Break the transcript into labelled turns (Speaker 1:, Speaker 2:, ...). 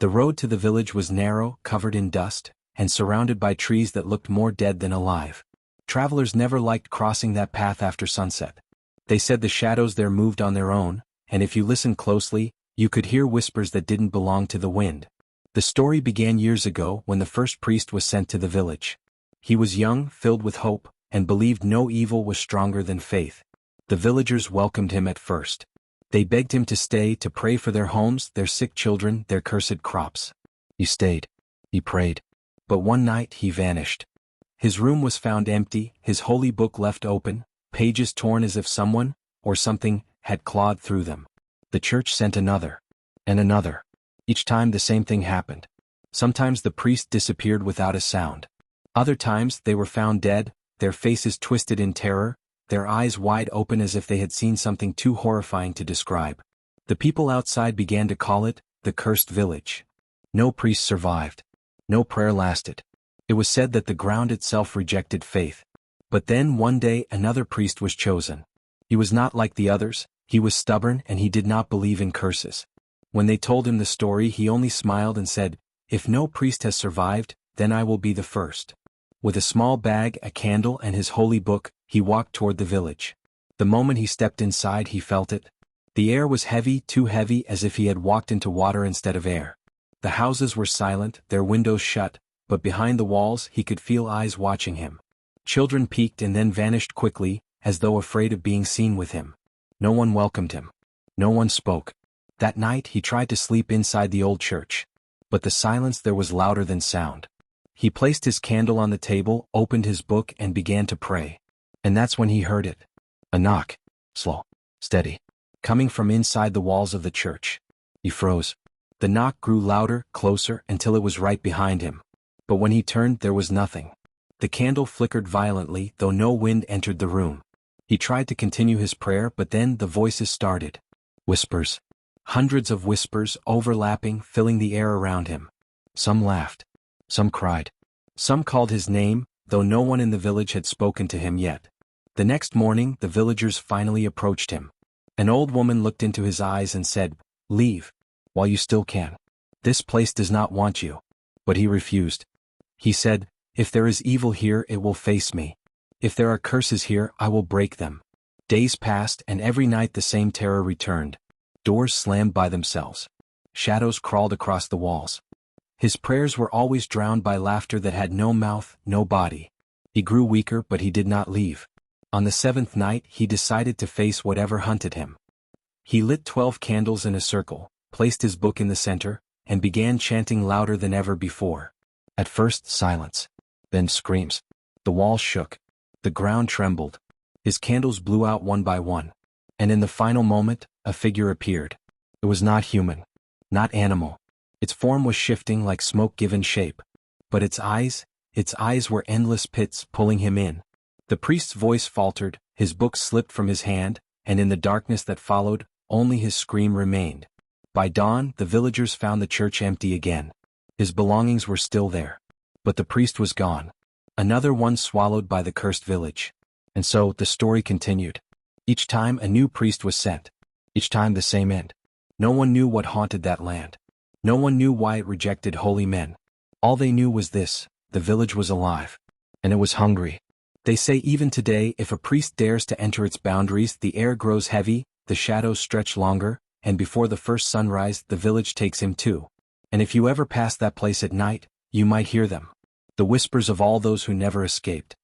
Speaker 1: The road to the village was narrow, covered in dust, and surrounded by trees that looked more dead than alive. Travelers never liked crossing that path after sunset. They said the shadows there moved on their own, and if you listened closely, you could hear whispers that didn't belong to the wind. The story began years ago when the first priest was sent to the village. He was young, filled with hope, and believed no evil was stronger than faith. The villagers welcomed him at first. They begged him to stay to pray for their homes, their sick children, their cursed crops. He stayed. He prayed. But one night he vanished. His room was found empty, his holy book left open, pages torn as if someone, or something, had clawed through them. The church sent another. And another. Each time the same thing happened. Sometimes the priest disappeared without a sound. Other times they were found dead, their faces twisted in terror, their eyes wide open as if they had seen something too horrifying to describe. The people outside began to call it the cursed village. No priest survived. No prayer lasted. It was said that the ground itself rejected faith. But then one day another priest was chosen. He was not like the others, he was stubborn and he did not believe in curses. When they told him the story he only smiled and said, "If no priest has survived, then I will be the first." With a small bag, a candle and his holy book, he walked toward the village. The moment he stepped inside he felt it. The air was heavy, too heavy, as if he had walked into water instead of air. The houses were silent, their windows shut, but behind the walls he could feel eyes watching him. Children peeked and then vanished quickly, as though afraid of being seen with him. No one welcomed him. No one spoke. That night he tried to sleep inside the old church. But the silence there was louder than sound. He placed his candle on the table, opened his book and began to pray. And that's when he heard it. A knock. Slow. Steady. Coming from inside the walls of the church. He froze. The knock grew louder, closer, until it was right behind him. But when he turned there was nothing. The candle flickered violently, though no wind entered the room. He tried to continue his prayer, but then the voices started. Whispers. Hundreds of whispers, overlapping, filling the air around him. Some laughed. Some cried. Some called his name, though no one in the village had spoken to him yet. The next morning, the villagers finally approached him. An old woman looked into his eyes and said, "Leave, while you still can. This place does not want you." But he refused. He said, "If there is evil here, it will face me. If there are curses here, I will break them." Days passed, and every night the same terror returned. Doors slammed by themselves. Shadows crawled across the walls. His prayers were always drowned by laughter that had no mouth, no body. He grew weaker, but he did not leave. On the seventh night, he decided to face whatever hunted him. He lit 12 candles in a circle, placed his book in the center, and began chanting louder than ever before. At first, silence. Then screams. The walls shook. The ground trembled. His candles blew out one by one. And in the final moment, a figure appeared. It was not human. Not animal. Its form was shifting like smoke given shape. But its eyes were endless pits pulling him in. The priest's voice faltered, his book slipped from his hand, and in the darkness that followed, only his scream remained. By dawn, the villagers found the church empty again. His belongings were still there. But the priest was gone. Another one swallowed by the cursed village. And so, the story continued. Each time a new priest was sent. Each time the same end. No one knew what haunted that land. No one knew why it rejected holy men. All they knew was this: the village was alive. And it was hungry. They say even today, if a priest dares to enter its boundaries, the air grows heavy, the shadows stretch longer, and before the first sunrise, the village takes him too. And if you ever pass that place at night, you might hear them. The whispers of all those who never escaped.